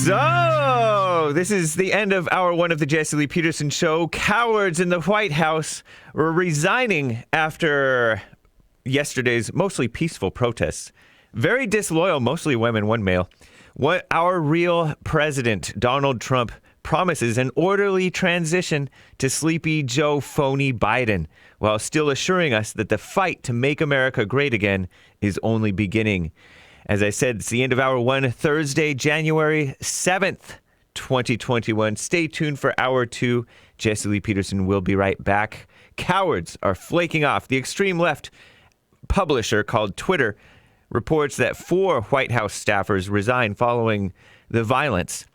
So, this is the end of hour one of the Jesse Lee Peterson Show. Cowards in the White House were resigning after yesterday's mostly peaceful protests. Very disloyal, mostly women, one male. What our real president, Donald Trump, promises an orderly transition to Sleepy Joe Phony Biden, while still assuring us that the fight to make America great again is only beginning. As I said, it's the end of hour one, Thursday, January 7th, 2021. Stay tuned for hour two. Jesse Lee Peterson will be right back. Cowards are flaking off. The extreme left publisher called Twitter reports that 4 White House staffers resigned following the violence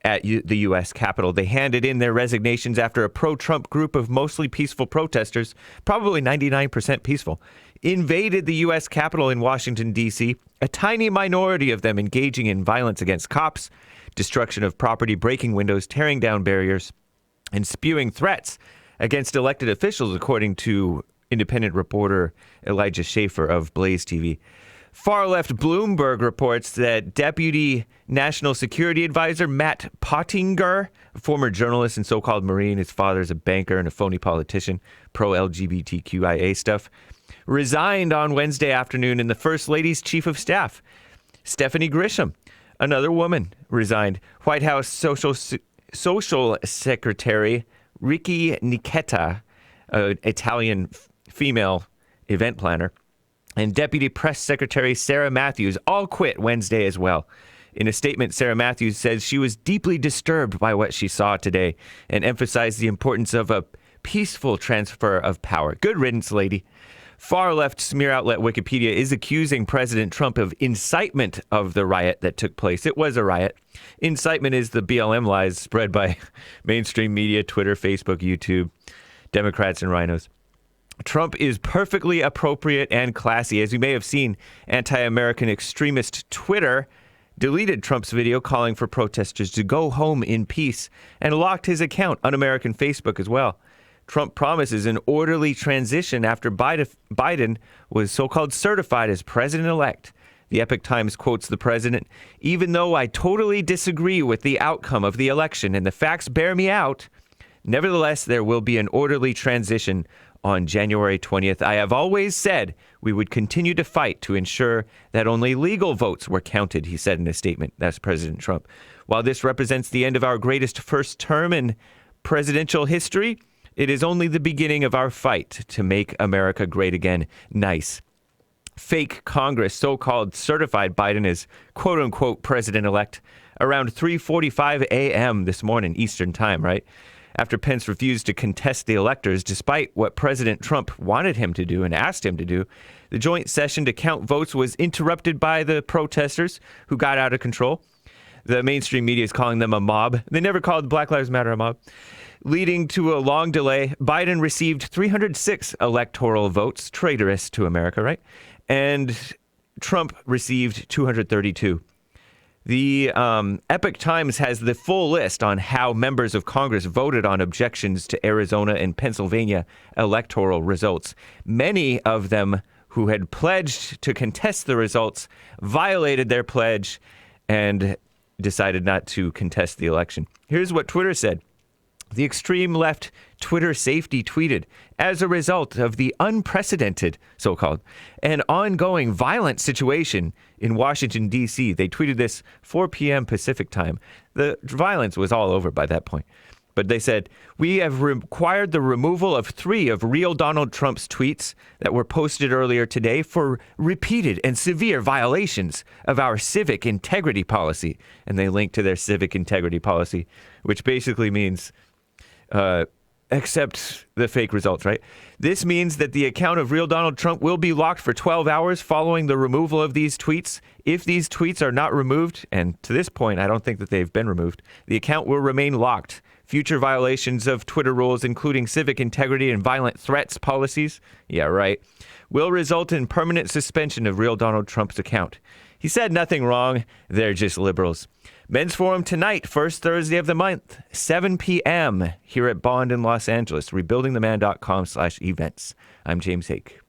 at the U.S. Capitol. They handed in their resignations after a pro-Trump group of mostly peaceful protesters, probably 99% peaceful, invaded the U.S. Capitol in Washington, D.C., a tiny minority of them engaging in violence against cops, destruction of property, breaking windows, tearing down barriers, and spewing threats against elected officials, according to independent reporter Elijah Schaefer of Blaze TV. Far-left Bloomberg reports that Deputy National Security Advisor Matt Pottinger, a former journalist and so-called Marine, his father's a banker and a phony politician, pro-LGBTQIA stuff, resigned on Wednesday afternoon, and the First Lady's Chief of Staff, Stephanie Grisham, another woman, resigned. White House Social Secretary Ricky Nichetta, an Italian female event planner, and Deputy Press Secretary Sarah Matthews all quit Wednesday as well. In a statement, Sarah Matthews says she was deeply disturbed by what she saw today and emphasized the importance of a peaceful transfer of power. Good riddance, lady. Far-left smear outlet Wikipedia is accusing President Trump of incitement of the riot that took place. It was a riot. Incitement is the BLM lies spread by mainstream media, Twitter, Facebook, YouTube, Democrats, and rhinos. Trump is perfectly appropriate and classy. As you may have seen, anti-American extremist Twitter deleted Trump's video calling for protesters to go home in peace and locked his account on American Facebook as well. Trump promises an orderly transition after Biden was so-called certified as president-elect. The Epoch Times quotes the president, "Even though I totally disagree with the outcome of the election and the facts bear me out, nevertheless, there will be an orderly transition on January 20th. I have always said we would continue to fight to ensure that only legal votes were counted," he said in a statement. That's President Trump. While this represents the end of our greatest first term in presidential history, it is only the beginning of our fight to make America great again. Nice. Fake Congress, so-called certified Biden as quote-unquote president-elect around 3:45 a.m. this morning, Eastern time, right? After Pence refused to contest the electors, despite what President Trump wanted him to do and asked him to do, the joint session to count votes was interrupted by the protesters who got out of control. The mainstream media is calling them a mob. They never called Black Lives Matter a mob. Leading to a long delay, Biden received 306 electoral votes, traitorous to America, right? And Trump received 232. The Epoch Times has the full list on how members of Congress voted on objections to Arizona and Pennsylvania electoral results. Many of them who had pledged to contest the results violated their pledge and decided not to contest the election. Here's what Twitter said. The extreme left Twitter safety tweeted, as a result of the unprecedented, so-called, and ongoing violent situation in Washington, D.C. They tweeted this 4 p.m. Pacific time. The violence was all over by that point. But they said, we have required the removal of 3 of real Donald Trump's tweets that were posted earlier today for repeated and severe violations of our civic integrity policy. And they linked to their civic integrity policy, which basically means accept the fake results, right? This means that the account of real Donald Trump will be locked for 12 hours following the removal of these tweets. If these tweets are not removed, and to this point, I don't think that they've been removed, the account will remain locked. Future violations of Twitter rules, including civic integrity and violent threats policies, yeah, right, will result in permanent suspension of real Donald Trump's account. He said nothing wrong. They're just liberals. Men's Forum tonight, first Thursday of the month, 7 p.m. here at Bond in Los Angeles. Rebuildingtheman.com/events. I'm James Hake.